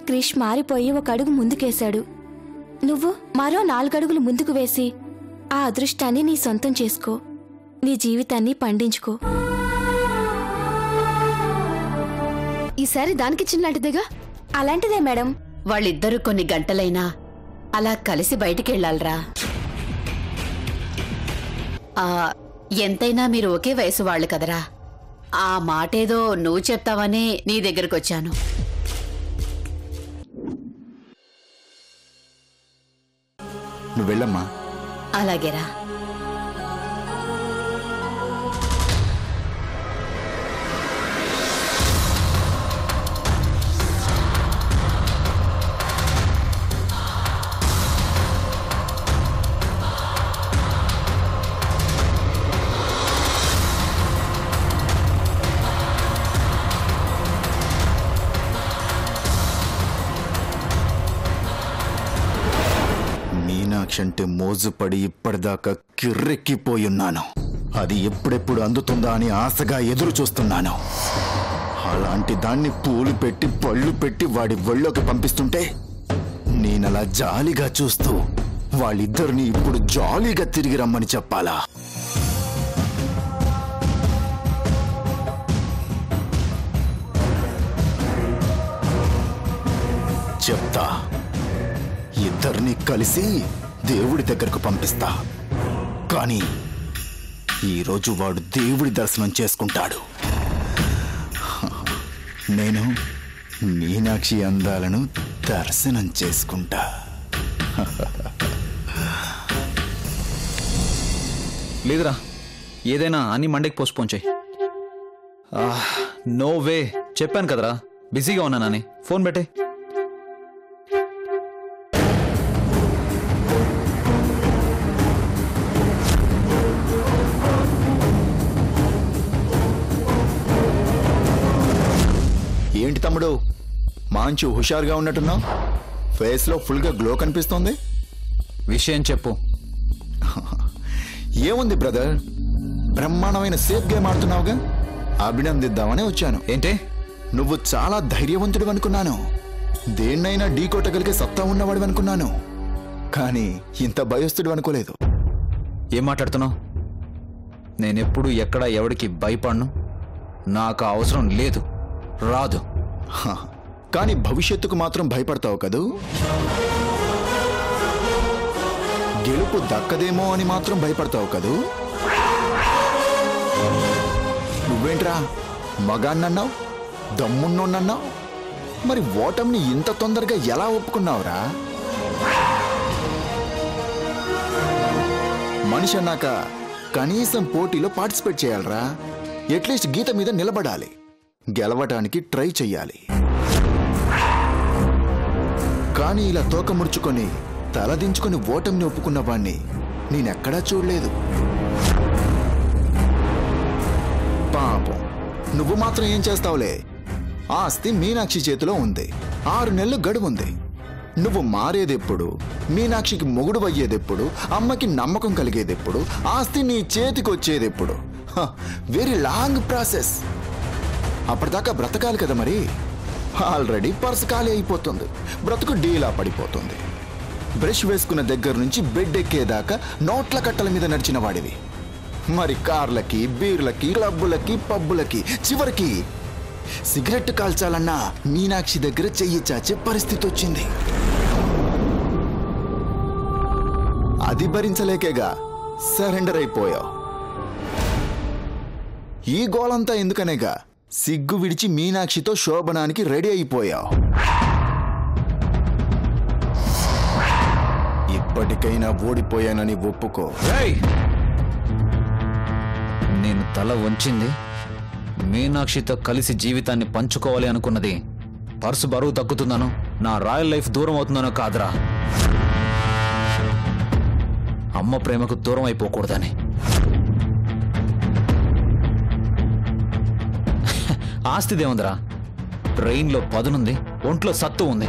క్రిష్ మారిపోయి ఒక అడుగు ముందుకేశాడు. నువ్వు మరో 4 అడుగులు ముందుకు వేసి ఆ అదృష్టాన్ని నీ సొంతం చేసుకో. నీ జీవితాన్ని పండించుకో. ఈసారి దానికిచ్చినలాంటిదేగా? అలాంటిదే మేడం. వాళ్ళిద్దరూ కొన్ని గంటలైనా అలా కలిసి బయటికెళ్ళాలరా. ఎంతైనా మీరు ఒకే వయసు వాళ్ళు కదరా. ఆ మాటేదో నువ్వు చెప్తావని నీ దగ్గరకొచ్చాను. నువ్వు వెళ్ళమ్మా. అలాగేరా. మీనాక్షి అంటే మోజుపడి ఇప్పటిదాకా కిర్రెక్కిపోయున్నాను. అది ఎప్పుడెప్పుడు అందుతుందా అని ఆశగా ఎదురు చూస్తున్నాను. అలాంటి దాన్ని పూలు పెట్టి పళ్ళు పెట్టి వాడి ఒళ్ళోకి పంపిస్తుంటే నేనలా జాలిగా చూస్తూ వాళ్ళిద్దరిని ఇప్పుడు జాలీగా తిరిగి రమ్మని చెప్పాలా? చెప్తా. ఇద్దరిని కలిసి దేవుడి దగ్గరకు పంపిస్తా. కానీ ఈరోజు వాడు దేవుడి దర్శనం చేసుకుంటాడు. నేను మీనాక్షి అందాలను దర్శనం చేసుకుంటా. లేదురా, ఏదైనా అన్ని మండేకి పోస్ట్పోన్ చేయి. నో వే, చెప్పాను కదరా బిజీగా ఉన్నానని. ఫోన్ పెట్టే. ఏంటి తమ్ముడు, మంచి హుషారుగా ఉన్నట్టున్నావు. ఫేస్లో ఫుల్గా గ్లో కనిపిస్తోంది. విషయం చెప్పు. ఏముంది బ్రదర్, బ్రహ్మాండమైన సేఫ్ గేమ్ ఆడుతున్నావుగా, అభినందిద్దామని వచ్చాను. ఏంటి? నువ్వు చాలా ధైర్యవంతుడు అనుకున్నాను. దేన్నైనా ఢీ కొట్టగలిగే సత్తా ఉన్నవాడు అనుకున్నాను. కానీ ఇంత భయస్తుడు అనుకోలేదు. ఏం మాట్లాడుతున్నావు? నేనెప్పుడు ఎక్కడ ఎవడికి భయపడను. నాకు అవసరం లేదు, రాదు. కానీ భవిష్యత్తుకు మాత్రం భయపడతావు కదూ. గెలుపు దక్కదేమో అని మాత్రం భయపడతావు కదూ. నువ్వేంట్రా మగాన్నన్నావు, దమ్మున్నోన్నన్నావు. మరి ఓటమిని ఇంత తొందరగా ఎలా ఒప్పుకున్నావురా? మనిషి అన్నాక కనీసం పోటీలో పార్టిసిపేట్ చేయాలరా. అట్లీస్ట్ గీత మీద నిలబడాలి, గెలవటానికి ట్రై చెయ్యాలి. కానీ ఇలా తోక ముడుచుకొని తలదించుకొని ఓటమిని ఒప్పుకున్న వాణ్ణి నేనెక్కడా చూడలేదు. పాపం, నువ్వు మాత్రం ఏం చేస్తావులే. ఆస్తి మీనాక్షి చేతిలో ఉంది. 6 నెలలు గడువుంది. నువ్వు మారేదెప్పుడు, మీనాక్షికి మొగుడు అయ్యేదెప్పుడు, అమ్మకి నమ్మకం కలిగేదెప్పుడు, ఆస్తి నీ చేతికి వచ్చేదెప్పుడు? Very long process. అప్పటిదాకా బ్రతకాలి కదా. మరి ఆల్రెడీ పర్సు ఖాళీ అయిపోతుంది, బ్రతుకు డీలా పడిపోతుంది. బ్రష్ వేసుకున్న దగ్గర నుంచి బెడ్ ఎక్కేదాకా నోట్ల కట్టల మీద నడిచిన వాడివి. మరి కార్లకి, బీర్లకి, క్లబ్బులకి, పబ్బులకి, చివరికి సిగరెట్ కాల్చాలన్నా మీనాక్షి దగ్గర చెయ్యి చాచే పరిస్థితి వచ్చింది. అది భరించలేకేగా సరెండర్ అయిపోయావు. ఈ గోలంతా ఎందుకనేగా సిగ్గు విడిచి మీనాక్షితో శోభనానికి రెడీ అయిపోయావు. ఇప్పటికైనా ఓడిపోయానని ఒప్పుకో. నేను తల వంచింది మీనాక్షితో కలిసి జీవితాన్ని పంచుకోవాలి అనుకున్నది పర్సు బరువు తగ్గుతుందనో, నా రాయల్ లైఫ్ దూరం అవుతుందనో కాదురా. అమ్మ ప్రేమకు దూరం అయిపోకూడదని. ఆస్తిదేముందిరా, బ్రెయిన్లో పదునుంది, ఒంట్లో సత్తు ఉంది.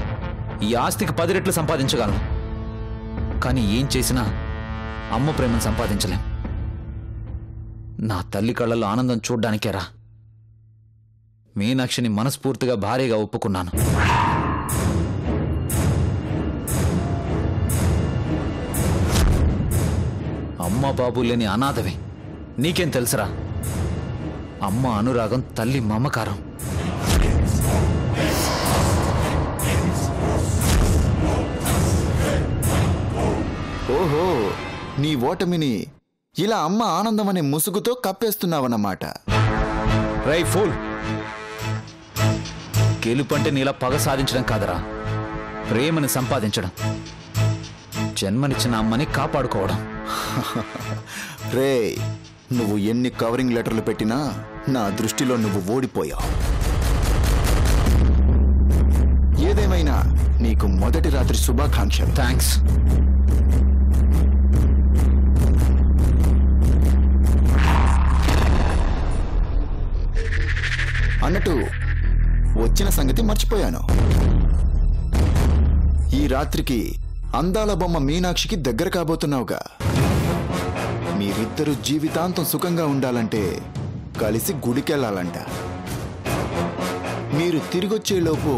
ఈ ఆస్తికి 10 రెట్లు సంపాదించగలను. కానీ ఏం చేసినా అమ్మ ప్రేమను సంపాదించలేం. నా తల్లి కళ్ళల్లో ఆనందం చూడ్డానికేరా మీనాక్షిని మనస్ఫూర్తిగా భార్యగా ఒప్పుకున్నాను. అమ్మ బాబు లేని అనాథవి. నీకేం తెలుసురా? అమ్మ అనురాగం, తల్లి మమకారం. ఓహో, నీ ఓటమిని ఇలా అమ్మ ఆనందం అనే ముసుగుతో కప్పేస్తున్నావన్నమాట. రై ఫూల్, గెలుపంటే నీలా పగ సాధించడం కాదరా, ప్రేమని సంపాదించడం, జన్మనిచ్చిన అమ్మని కాపాడుకోవడం. రే, నువ్వు ఎన్ని కవరింగ్ లెటర్లు పెట్టినా నా దృష్టిలో నువ్వు ఓడిపోయావు. ఏదేమైనా నీకు మొదటి రాత్రి శుభాకాంక్షలు. థ్యాంక్స్. అన్నట్టు వచ్చిన సంగతి మర్చిపోయాను. ఈ రాత్రికి అందాల బొమ్మ మీనాక్షికి దగ్గర కాబోతున్నావుగా. మీరిద్దరూ జీవితాంతం సుఖంగా ఉండాలంటే కలిసి గుడికెళ్ళాలంట. మీరు తిరిగొచ్చేలోపు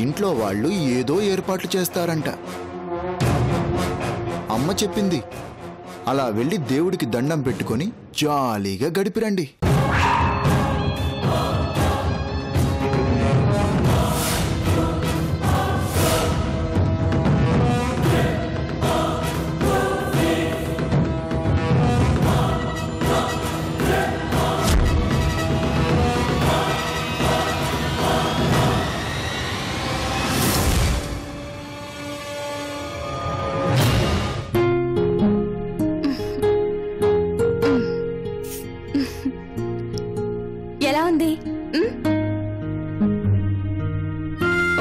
ఇంట్లో వాళ్ళు ఏదో ఏర్పాట్లు చేస్తారంట. అమ్మ చెప్పింది. అలా వెళ్ళి దేవుడికి దండం పెట్టుకొని జాలీగా గడిపిరండి. ఎలా ఉంది?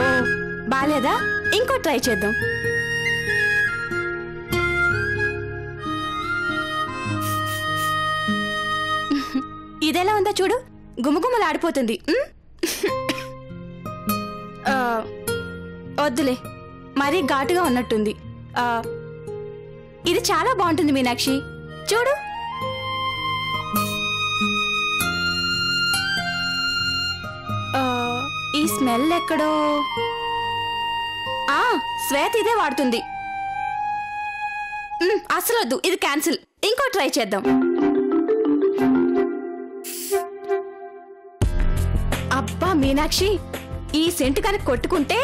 ఓ, బాలేదా? ఇంకో ట్రై చేద్దాం. ఇదెలా ఉందో చూడు, గుమగుమలాడిపోతుంది. వద్దులే, మరీ ఘాటుగా ఉన్నట్టుంది. ఇది చాలా బాగుంటుంది మీనాక్షి, చూడు. ఈ స్మెల్ ఎక్కడో. శ్వేత ఇదే వాడుతుంది. అసలు వద్దు, ఇది క్యాన్సిల్. ఇంకో ట్రై చేద్దాం. అబ్బా మీనాక్షి, ఈ సెంటు కనుక కొట్టుకుంటే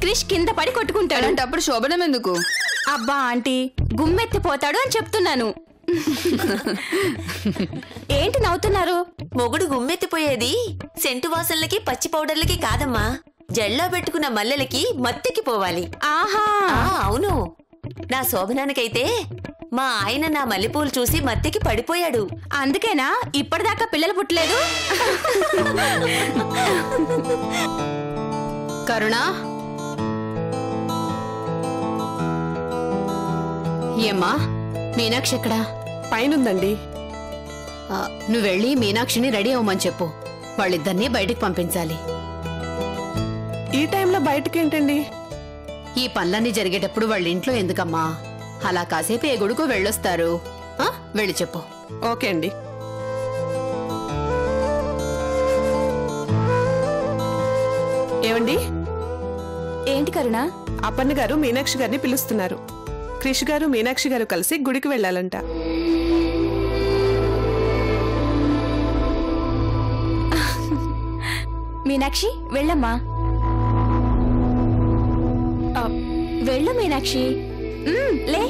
క్రిష్ కింద పడి కొట్టుకుంటాడు. అప్పుడు శోభనం ఎందుకు? అబ్బా ఆంటీ, గుమ్మెత్తిపోతాడు అని చెప్తున్నాను. ఏంటి నవ్వుతున్నారు? మొగుడు గుమ్మెత్తిపోయేది సెంటు వాసనలకి పచ్చి పౌడర్లకి కాదమ్మా, జల్లో పెట్టుకున్న మల్లెలకి మత్తెక్కి పోవాలి. ఆహా, అవును. నా శోభనానికైతే మా ఆయన నా మల్లెపూలు చూసి మత్తెక్కి పడిపోయాడు. అందుకేనా ఇప్పటిదాకా పిల్లలు పుట్టలేదు? కరుణ, ఏమ్మా మీనాక్షి ఎక్కడా? పైనుందండి. నువ్వు వెళ్ళి మీనాక్షిని రెడీ అవ్వమని చెప్పు. వాళ్ళిద్దరినీ బయటికి పంపించాలి. ఈ టైంలో బయటకేంటండి? ఈ పనులన్నీ జరిగేటప్పుడు వాళ్ళ ఇంట్లో ఎందుకమ్మా? అలా కాసేపు ఏ గుడికో వెళ్ళొస్తారు. వెళ్ళి చెప్పు. ఓకే అండి. ఏమండి? ఏంటి కరుణ? అప్పన్న గారు మీనాక్షి గారిని పిలుస్తున్నారు. క్రిష్ గారు మీనాక్షి గారు కలిసి గుడికి వెళ్ళాలంట. మీనాక్షి వెళ్ళమ్మా. వెళ్ళు మీనాక్షి, లే.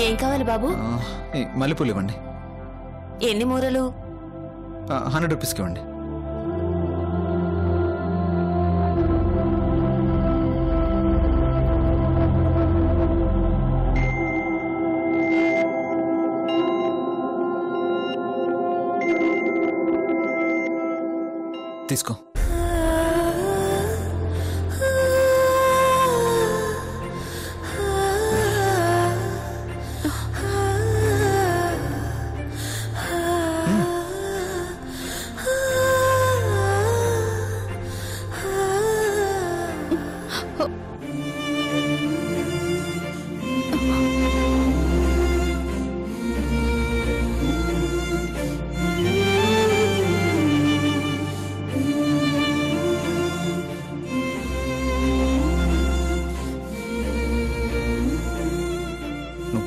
ఏం కావాలి బాబు? ఈ మల్లెపూలు ఇవ్వండి. ఎన్ని మూరలు? 100 రూపీస్కి ఇవ్వండి. తీసుకో.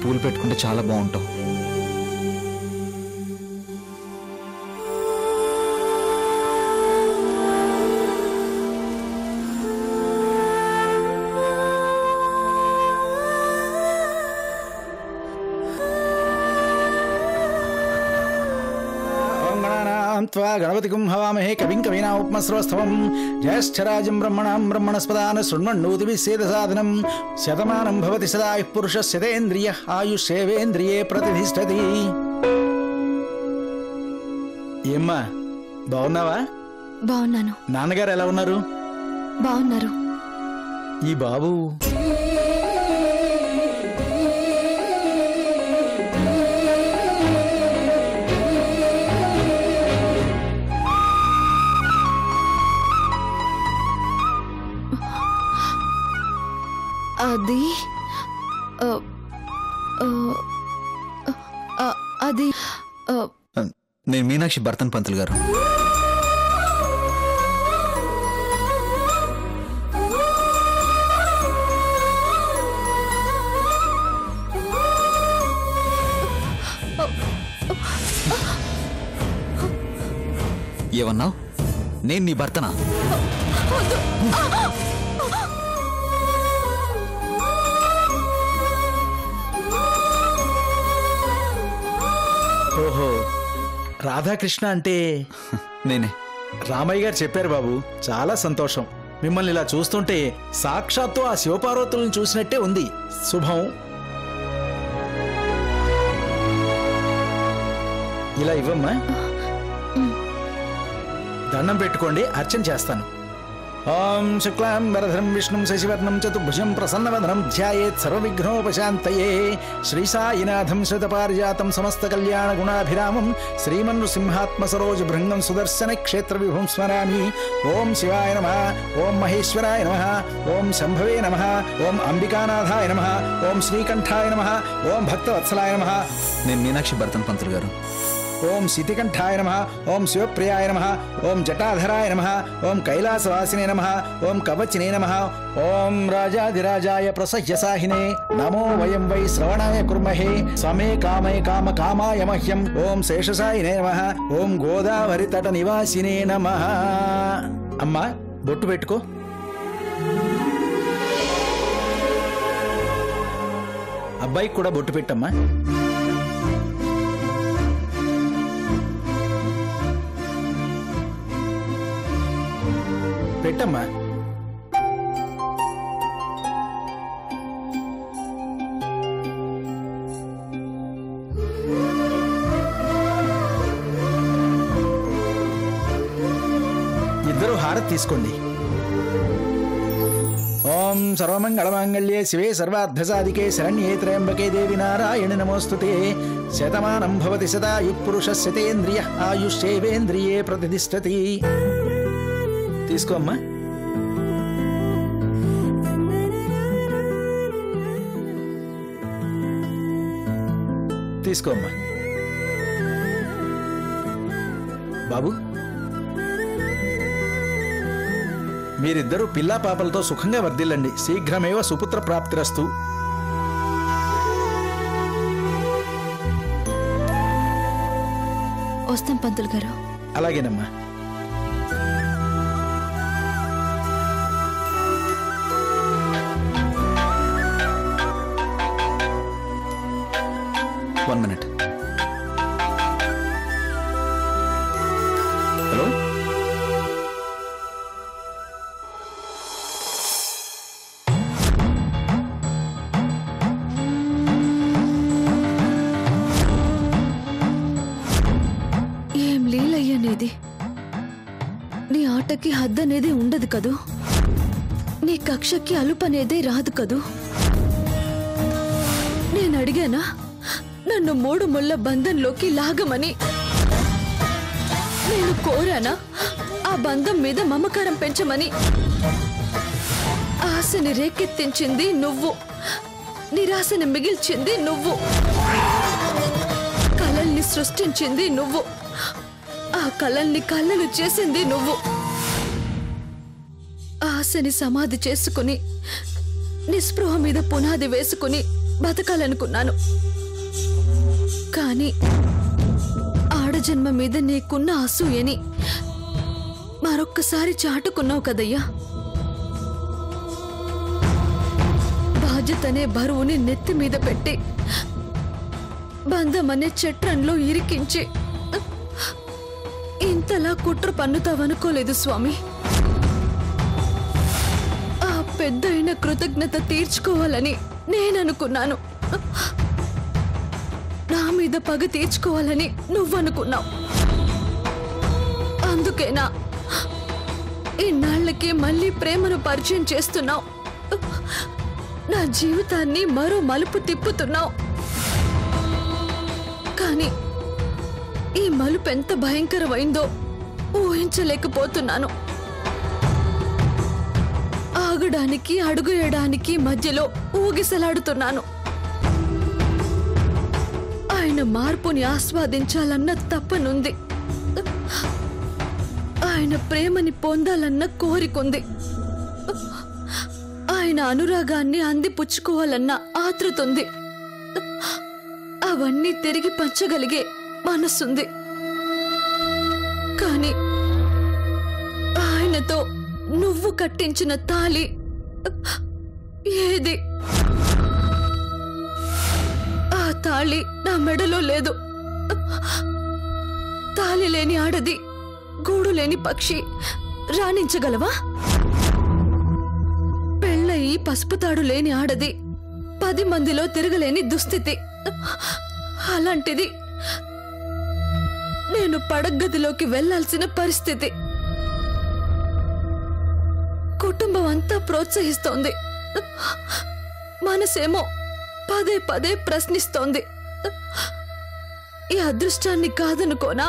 పూలు పెట్టుకుంటే చాలా బాగుంటావు. గణపతిం హవామహే కవిం కవినా ఉపమశ్రవస్తవం జ్యేష్ఠరాజం బ్రహ్మణాం బ్రహ్మణస్పదాన శృణ్వన్నోతిభిస్సేదసాదనం శతమానం భవతి సదా పురుషస్యతేంద్రియ ఆయుష్యేవేంద్రియే ప్రతిష్ఠతి. ఏమ్మా బాగున్నావా? బాగున్నాను. నాన్నగారు ఎలా ఉన్నారు? బాగున్నారు. ఈ బాబు అది అది నేను మీనాక్షి భర్తన్ పంతులు గారు. ఏమన్నావు? నేను నీ భర్తనా? ఓహో, రాధాకృష్ణ అంటే నేనే. రామయ్య గారు చెప్పారు బాబు. చాలా సంతోషం. మిమ్మల్ని ఇలా చూస్తుంటే సాక్షాత్తు ఆ శివపార్వతులను చూసినట్టే ఉంది. శుభం. ఇలా ఇవ్వమ్మా. దండం పెట్టుకోండి, అర్చన చేస్తాను. ఓం శుక్లాం వరధరం విష్ణుం శశివర్ణం చతుర్భుజం ప్రసన్నవదనం ధ్యాయేత్ సర్వవిఘ్నోపశాంతయే. శ్రీ సాయినాథం శ్రుతపారిజాతం సమస్త కళ్యాణ గుణాభిరామం శ్రీమన్సింహాత్మ సరోజ భృంగం సుదర్శన క్షేత్ర విభుం స్మరామి. ఓం శివాయ నమః, ఓం మహేశ్వరాయ నమః, ఓం శంభవే నమః, ఓం అంబికానాథాయ నమః, ఓం శ్రీకంఠాయ నమః, ఓం భక్తవత్సలాయ నమః. నేను మీనాక్షి భర్తన్ పంతులు గారు. ఓం శితికంఠాయ నమః, ఓం శివప్రియాయ నమః, ఓం జటాధరాయ నమః, ఓం కైలాసవాసినే నమః, ఓం కవచినే నమః, ఓం రాజాదిరాజాయ ప్రసహ్యసాహినే నమో వయం వై శ్రవణాయ కుర్మహే సమే కామయ కామ కామాయ మహ్యం. ఓం శేషసాయినే నమః, ఓం గోదావరి తట నివాసినే నమః. అమ్మా బొట్టు పెట్టుకో. అబ్బాయికి కూడా బొట్టు పెట్టమ్మా. పెట్టమ్మా. ఇద్దరు హారతి తీసుకోండి. ఓం సర్వమంగళమాంగళ్యే శివే సర్వార్థసాధికే శరణ్యే త్రయంబకే దేవి నారాయణి నమోస్తుతే. శతమానం భవతి సదాయు పురుషస్యతేంద్రియ ఆయుష్యేవేంద్రియే ప్రతిష్ఠతి. తీసుకోమ్మా. తీసుకోమ్మా. బాబు, మీరిద్దరూ పిల్లా పాపలతో సుఖంగా వర్ధిల్లండి. శీఘ్రమేవ సుపుత్ర ప్రాప్తిరస్తు. వస్తాం పంతులు గారు. అలాగేనమ్మా. 1 minute. హలో ఏం లీలయ్యనేది? నీ ఆటకి హద్దనేది ఉండదు కదూ, నీ కక్షకి అలుపనేదే రాదు కదూ. నేను అడిగానా నన్ను 3 ముళ్ళ బంధంలోకి లాగమని? నేను కోరానా ఆ బంధం మీద మమకారం పెంచమని? ఆశని రేకెత్తించింది నువ్వు, నిరాశని మిగిల్చింది నువ్వు, కలల్ని సృష్టించింది నువ్వు, ఆ కలల్ని కళ్ళలు చేసింది నువ్వు. ఆశని సమాధి చేసుకుని నిస్పృహ మీద పునాది వేసుకుని బతకాలనుకున్నాను. కానీ ఆడజన్మ మీద నీకున్న అసూయని మరొక్కసారి చాటుకున్నావు కదయ్యా. బాధ్యతనే బరువుని నెత్తి మీద పెట్టి బంధమనే చట్రంలో ఇరికించి ఇంతలా కుట్ర పన్నుతావనుకోలేదు స్వామి. ఆ పెద్దయిన కృతజ్ఞత తీర్చుకోవాలని నేననుకున్నాను, నా మీద పగ తీర్చుకోవాలని నువ్వనుకున్నావు. అందుకేనా ఇన్నాళ్ళకి మళ్ళీ ప్రేమను పరిచయం చేస్తున్నావు, నా జీవితాన్ని మరో మలుపు తిప్పుతున్నావు. కానీ ఈ మలుపు ఎంత భయంకరమైందో ఊహించలేకపోతున్నాను. ఆగడానికి అడుగుయడానికి మధ్యలో ఊగిసలాడుతున్నాను. ఆయన మార్పుని ఆస్వాదించాలన్న తప్పనుంది, ఆయన ప్రేమని పొందాలన్న కోరికుంది, ఆయన అనురాగాన్ని అందిపుచ్చుకోవాలన్న ఆతృతుంది. అవన్నీ తిరిగి పంచగలిగే మనసుంది. కానీ ఆయనతో నువ్వు కట్టించిన తాళి ఏది? ఆ తాళి నా మెడలో లేదు. తాళి లేని ఆడది, గూడు లేని పక్షి రాణించగలవా? పెళ్ళయి పసుపు తాడు లేని ఆడది 10 మందిలో తిరగలేని దుస్థితి. అలాంటిది నేను పడగదిలోకి వెళ్లాల్సిన పరిస్థితి. కుటుంబం అంతా ప్రోత్సహిస్తోంది, మనసేమో పదే పదే ప్రశ్నిస్తోంది. ఈ అదృష్టాన్ని కాదనుకోనా?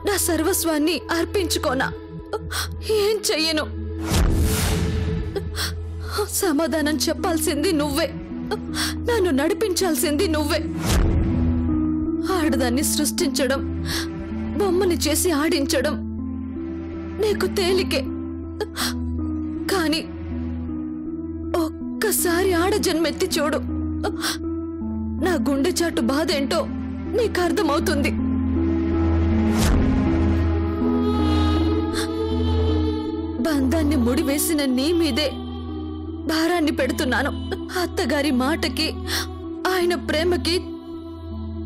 నా సర్వస్వాన్ని అర్పించుకోనా? ఏం చెయ్యను? సమాధానం చెప్పాల్సింది నువ్వే, నన్ను నడిపించాల్సింది నువ్వే. ఆడదాన్ని సృష్టించడం, బొమ్మని చేసి ఆడించడం నీకు తేలికే. కాని ఒక్కసారి ఆడ జన్మెత్తి చూడు, నా గుండె చాటు బాధేంటో నీకు అర్థమవుతుంది. బంధాన్ని ముడివేసిన నీ మీదే భారాన్ని పెడుతున్నాను. అత్తగారి మాటకి, ఆయన ప్రేమకి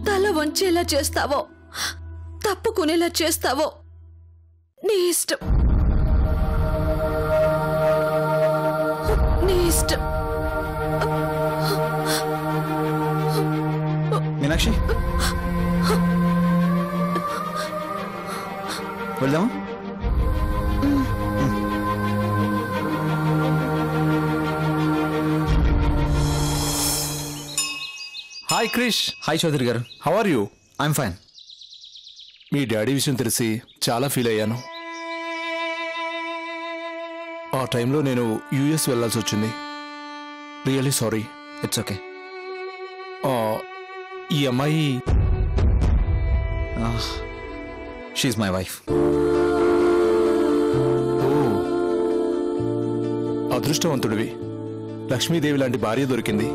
తల వంచేలా చేస్తావో, తప్పుకునేలా చేస్తావో నీ ఇష్టం, నీ ఇష్టం. మీనాక్షి, వెళ్దామా? హాయ్ క్రిష్. హాయ్ చౌదరి గారు. How are you? I'm fine. మీ డాడీ విషయం తెలిసి చాలా ఫీల్ అయ్యాను. ఆ టైంలో నేను యుఎస్ వెళ్ళాల్సి వచ్చింది. Really sorry. It's okay. ఈ అమ్మాయి షీఈ్ మై వైఫ్. అదృష్టవంతుడివి, లక్ష్మీదేవి లాంటి భార్య దొరికింది.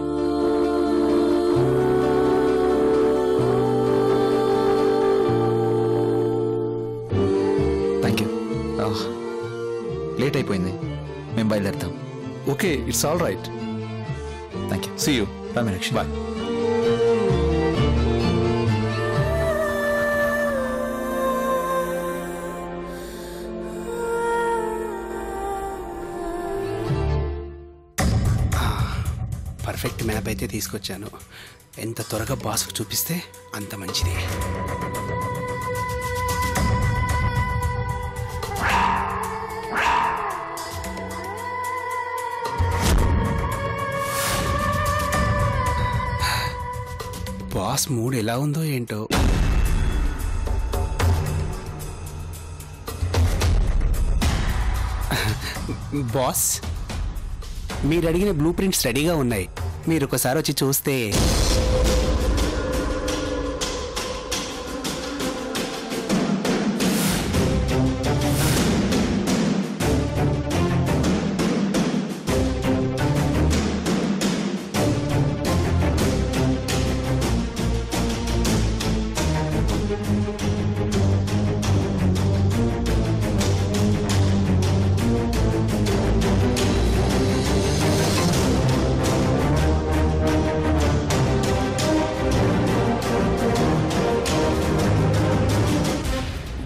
Thank you. లేట్ అయిపోయింది, మేము బయలుదేరుతాం. Okay, it's all right. Thank you. See you. Bye Meenakshi. Bye. Perfect map అయితే తీసుకొచ్చాను. ఎంత త్వరగా బాస్కు చూపిస్తే అంత మంచిది. బాస్ మూడ్ ఎలా ఉందో ఏంటో. బాస్, మీరు అడిగిన బ్లూ ప్రింట్స్ రెడీగా ఉన్నాయి. మీరు ఒకసారి వచ్చి చూస్తే.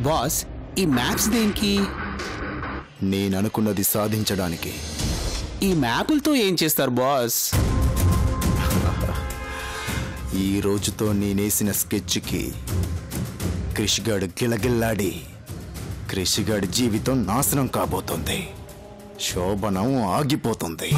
బాస్, ఈ మ్యాప్స్ దేనికి? నేననుకున్నది సాధించడానికి. ఈ మ్యాపులతో ఏం చేస్తారు బాస్? ఈ రోజుతో నేనేసిన స్కెచ్కి క్రిష్గాడు గిలగిల్లాడి క్రిష్గాడి జీవితం నాశనం కాబోతుంది. శోభనం ఆగిపోతుంది.